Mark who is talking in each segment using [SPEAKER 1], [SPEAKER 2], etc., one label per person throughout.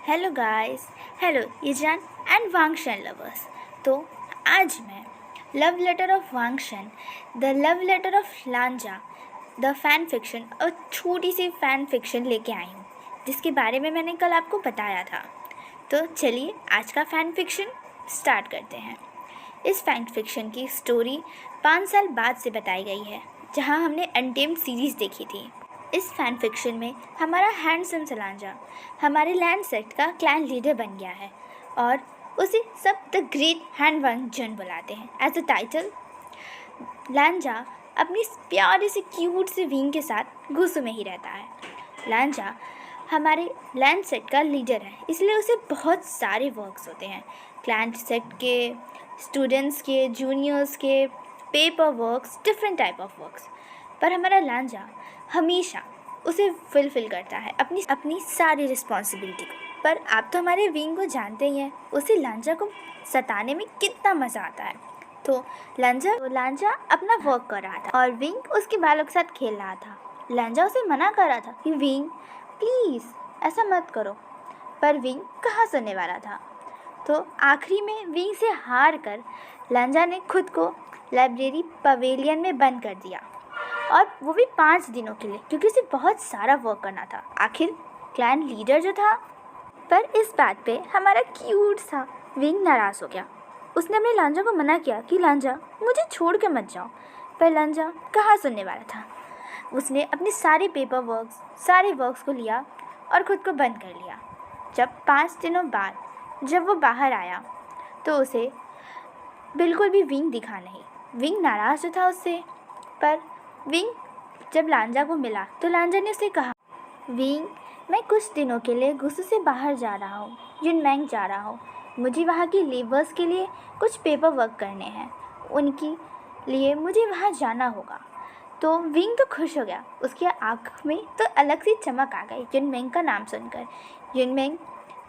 [SPEAKER 1] Hello guys, hello Yizhan and Wangxian lovers. तो आज मैं love letter of Wangxian, the love letter of Lan Zhan, the fan fiction और छोटी सी fan fiction लेके आई हूँ, जिसके बारे में मैंने कल आपको बताया था। तो चलिए आज का फैन फिक्शन स्टार्ट करते हैं। इस फैन फिक्शन की स्टोरी 5 साल बाद से बताई गई है, जहाँ हमने अनटेम्ड सीरीज़ देखी थी। इस फैन फिक्शन में हमारा हैंडसम सलांजा हमारे लैंड सेक्ट का क्लैन लीडर बन गया है और उसे सब द ग्रेट हैंड वांगजन बुलाते हैं। एज अ टाइटल, लांजा अपनी प्यारे से क्यूट से विंग के साथ गुस्सू में ही रहता है। लांजा हमारे लैंड सेक्ट का लीडर है, इसलिए उसे बहुत सारे वर्क्स होते हैं, क्लैन सेक्ट के, स्टूडेंट्स के, जूनियर्स के, paper works, different type of works. पर हमारा लांजा हमेशा उसे फुलफिल करता है अपनी सारी रिस्पॉन्सिबिलिटी को। पर आप तो हमारे विंग को जानते ही हैं, उसे लांजा को सताने में कितना मज़ा आता है। तो लांजा अपना वर्क कर रहा था और विंग उसके बालों के साथ खेल रहा था। लांजा उसे मना कर रहा था कि विंग प्लीज़ ऐसा मत करो, पर विंग कहाँ सुनने वाला था। तो आखिरी में विंग से हार कर लांजा ने खुद को लाइब्रेरी पवेलियन में बंद कर दिया, और वो भी 5 दिनों के लिए, क्योंकि उसे बहुत सारा वर्क करना था। आखिर क्लैन लीडर जो था। पर इस बात पे हमारा क्यूट सा विंग नाराज़ हो गया। उसने अपने लांजा को मना किया कि लांजा मुझे छोड़ के मत जाओ, पर लांजा कहाँ सुनने वाला था। उसने अपने सारे वर्क्स को लिया और ख़ुद को बंद कर लिया। जब 5 दिनों बाद जब वो बाहर आया तो उसे बिल्कुल भी विंग दिखा नहीं। विंग नाराज़ जो था उससे, पर विंग जब लांजा को मिला तो लांजा ने उसे कहा, विंग मैं कुछ दिनों के लिए गुस्सू से बाहर जा रहा हूँ, युनमेंग जा रहा हूँ। मुझे वहाँ की लेबर्स के लिए कुछ पेपर वर्क करने हैं, उनके लिए मुझे वहाँ जाना होगा। तो विंग तो खुश हो गया, उसकी आँख में तो अलग सी चमक आ गई युनमेंग का नाम सुनकर। युनमेंग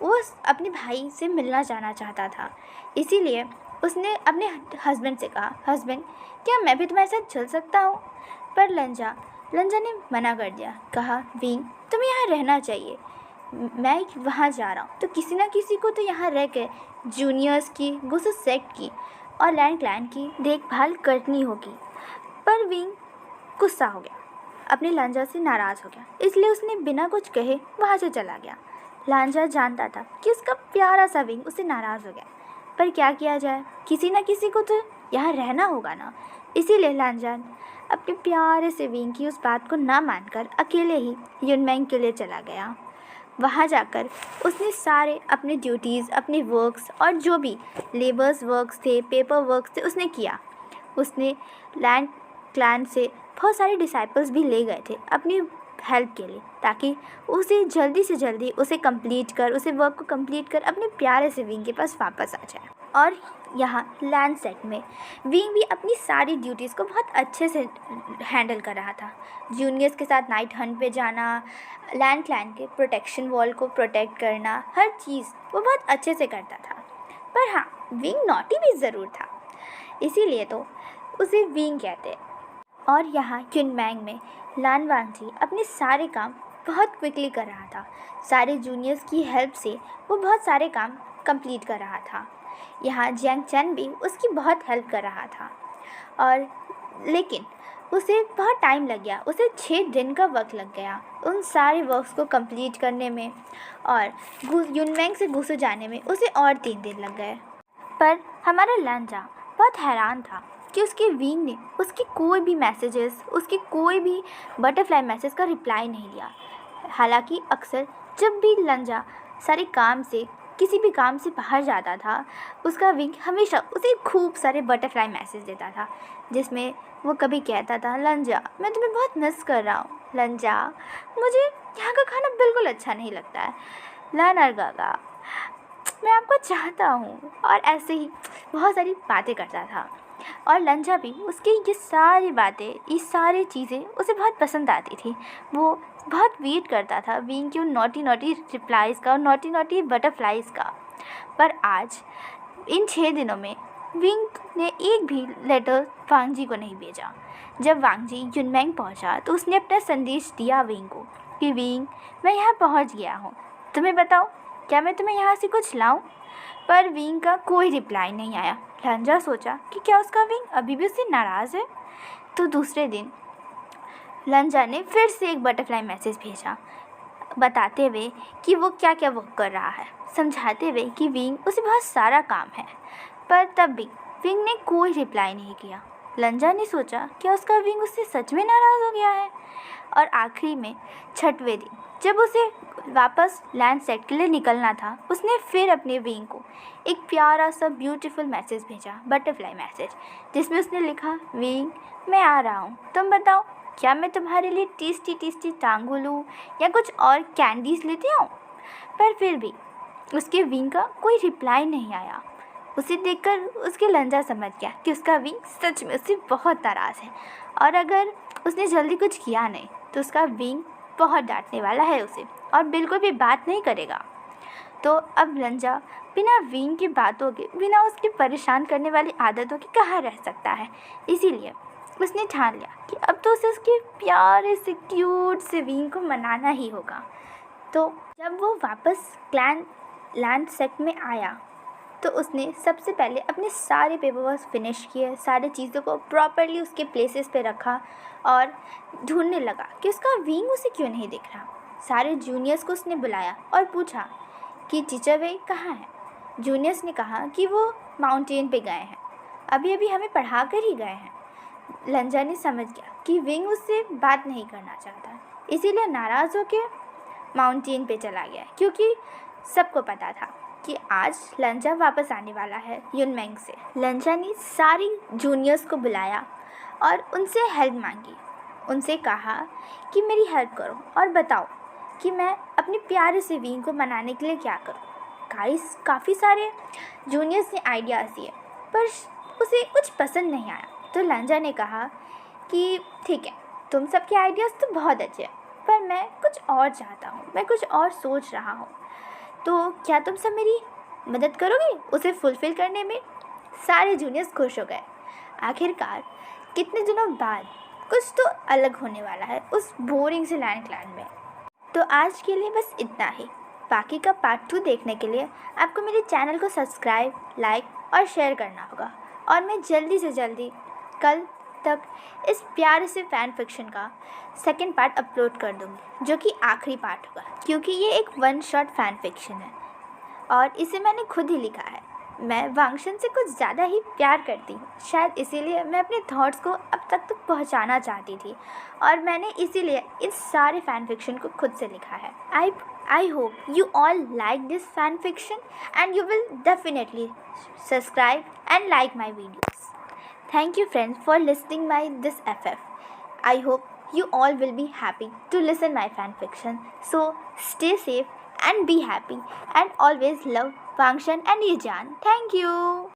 [SPEAKER 1] वो अपने भाई से मिलना जाना चाहता था, इसीलिए उसने अपने हस्बैंड से कहा, हस्बैंड क्या मैं भी तुम्हारे साथ चल सकता हूँ। पर लांजा ने मना कर दिया, कहा विंग तुम्हें यहाँ रहना चाहिए, मैं वहाँ जा रहा हूँ तो किसी ना किसी को तो यहाँ रह कर जूनियर्स की, गुस्सू सेक्ट की और लैंड क्लैन की देखभाल करनी होगी। पर विंग गुस्सा हो गया, अपने लांजा से नाराज़ हो गया, इसलिए उसने बिना कुछ कहे वहाँ से चला गया। लांजा जानता था कि उसका प्यारा सा विंग उससे नाराज़ हो गया, पर क्या किया जाए, किसी ना किसी को तो यहाँ रहना होगा ना। इसीलिए लांजा अपने प्यारे से विंग की उस बात को ना मानकर अकेले ही युनमेंग के लिए चला गया। वहाँ जाकर उसने सारे अपने ड्यूटीज़, अपने वर्क्स और जो भी लेबर्स वर्क्स थे, पेपर वर्क्स थे, उसने किया। उसने लैंड क्लैन से बहुत सारे डिसाइपल्स भी ले गए थे अपनी हेल्प के लिए, ताकि उसे जल्दी से जल्दी उसे वर्क को कंप्लीट कर अपने प्यारे से विंग के पास वापस आ जाए। और यहाँ लैंड सेट में विंग भी अपनी सारी ड्यूटीज़ को बहुत अच्छे से हैंडल कर रहा था। जूनियर्स के साथ नाइट हंट पे जाना, लैंड क्लैन के प्रोटेक्शन वॉल को प्रोटेक्ट करना, हर चीज़ वो बहुत अच्छे से करता था। पर हाँ, विंग नॉटी भी ज़रूर था, इसीलिए तो उसे विंग कहते हैं। और यहाँ युनमेंग में लान वांगजी अपने सारे काम बहुत क्विकली कर रहा था। सारे जूनियर्स की हेल्प से वो बहुत सारे काम कंप्लीट कर रहा था। यहाँ जियांग चैन भी उसकी बहुत हेल्प कर रहा था, और लेकिन उसे बहुत टाइम लग गया। उसे 6 दिन का वक्त लग गया उन सारे वर्क्स को कंप्लीट करने में, और युनमेंग से गुस्सू जाने में उसे और 3 दिन लग गए। पर हमारा लांजा बहुत हैरान था कि उसके विंग ने उसके कोई भी मैसेजेस, उसके कोई भी बटरफ्लाई मैसेज का रिप्लाई नहीं दिया। हालांकि अक्सर जब भी लांजा सारे काम से, किसी भी काम से बाहर जाता था, उसका विंग हमेशा उसे खूब सारे बटरफ्लाई मैसेज देता था, जिसमें वो कभी कहता था, लांजा मैं तुम्हें बहुत मिस कर रहा हूँ, लांजा मुझे यहाँ का खाना बिल्कुल अच्छा नहीं लगता है, लानरगागा मैं आपको चाहता हूँ, और ऐसे ही बहुत सारी बातें करता था। और लांजा भी उसकी ये सारी बातें, ये सारी चीज़ें उसे बहुत पसंद आती थी। वो बहुत वेट करता था विंग की उन नॉटी रिप्लाइज़ का और नॉटी बटरफ्लाइज़ का। पर आज इन 6 दिनों में विंग ने एक भी लेटर वांगजी को नहीं भेजा। जब वांगजी युनमेंग पहुंचा तो उसने अपना संदेश दिया विंग को कि विंग मैं यहाँ पहुँच गया हूँ, तुम्हें बताओ क्या मैं तुम्हें यहाँ से कुछ लाऊं? पर विंग का कोई रिप्लाई नहीं आया। लंजा सोचा कि क्या उसका विंग अभी भी उससे नाराज़ है। तो दूसरे दिन लंजा ने फिर से एक बटरफ्लाई मैसेज भेजा, बताते हुए कि वो क्या क्या वर्क कर रहा है, समझाते हुए कि विंग उसे बहुत सारा काम है। पर तब भी विंग ने कोई रिप्लाई नहीं किया। लंजा ने सोचा कि उसका विंग उससे सच में नाराज़ हो गया है। और आखिरी में 6वें दिन जब उसे वापस लैंड सेट के लिए निकलना था, उसने फिर अपने विंग को एक प्यारा सा ब्यूटीफुल मैसेज भेजा, बटरफ्लाई मैसेज, जिसमें उसने लिखा, विंग मैं आ रहा हूँ, तुम बताओ क्या मैं तुम्हारे लिए टेस्टी टेस्टी टांगू लूँ या कुछ और कैंडीज़ लेते आऊँ? पर फिर भी उसके विंग का कोई रिप्लाई नहीं आया। उसे देखकर उसके लंजा समझ गया कि उसका विंग सच में उससे बहुत नाराज़ है और अगर उसने जल्दी कुछ किया नहीं तो उसका विंग बहुत डांटने वाला है उसे और बिल्कुल भी बात नहीं करेगा। तो अब लंजा बिना विंग की बातों के, बिना उसकी परेशान करने वाली आदतों के कहाँ रह सकता है। इसीलिए उसने ठान लिया कि अब तो उसे उसके प्यारे से क्यूट से विंग को मनाना ही होगा। तो जब वो वापस लैंड सेट में आया तो उसने सबसे पहले अपने सारे पेपर वर्क फिनिश किए, सारी चीज़ों को प्रॉपरली उसके प्लेसेस पे रखा और ढूंढने लगा कि उसका विंग उसे क्यों नहीं दिख रहा। सारे जूनियर्स को उसने बुलाया और पूछा कि टीचर वे कहाँ हैं। जूनियर्स ने कहा कि वो माउंटेन पे गए हैं, अभी अभी हमें पढ़ा कर ही गए हैं। लंजा ने समझ गया कि विंग उससे बात नहीं करना चाहता, इसीलिए नाराज़ होकर माउंटेन पे चला गया, क्योंकि सबको पता था कि आज लंजा वापस आने वाला है युनमेंग से। लंजा ने सारी जूनियर्स को बुलाया और उनसे हेल्प मांगी। उनसे कहा कि मेरी हेल्प करो और बताओ कि मैं अपने प्यारे से विंग को मनाने के लिए क्या करूं। गाइस, काफ़ी सारे जूनियर्स ने आइडियाज़ दिए पर उसे कुछ पसंद नहीं आया। तो लंजा ने कहा कि ठीक है, तुम सबके आइडियाज़ तो बहुत अच्छे हैं पर मैं कुछ और चाहता हूँ, मैं कुछ और सोच रहा हूँ, तो क्या तुम सब मेरी मदद करोगे उसे फुलफ़िल करने में। सारे जूनियर्स खुश हो गए। आखिरकार कितने दिनों बाद कुछ तो अलग होने वाला है उस बोरिंग से लैंड क्लैन में। तो आज के लिए बस इतना ही। बाकी का पार्ट 2 देखने के लिए आपको मेरे चैनल को सब्सक्राइब, लाइक और शेयर करना होगा और मैं जल्दी से जल्दी कल तक इस प्यारे से फैन फिक्शन का सेकंड पार्ट अपलोड कर दूँगी, जो कि आखिरी पार्ट होगा, क्योंकि ये एक 1 शॉट फैन फिक्शन है और इसे मैंने खुद ही लिखा है। मैं वांगशन से कुछ ज़्यादा ही प्यार करती हूँ, शायद इसीलिए मैं अपने थॉट्स को अब तक पहुँचाना चाहती थी और मैंने इसीलिए इस सारे फैन फिक्शन को खुद से लिखा है। I hope you all like this fan fiction and you will definitely subscribe and like my videos. Thank you friends for listening my this FF. I hope you all will be happy to listen my fan fiction. So stay safe and be happy and always love Wangshan and Yijan. Thank you.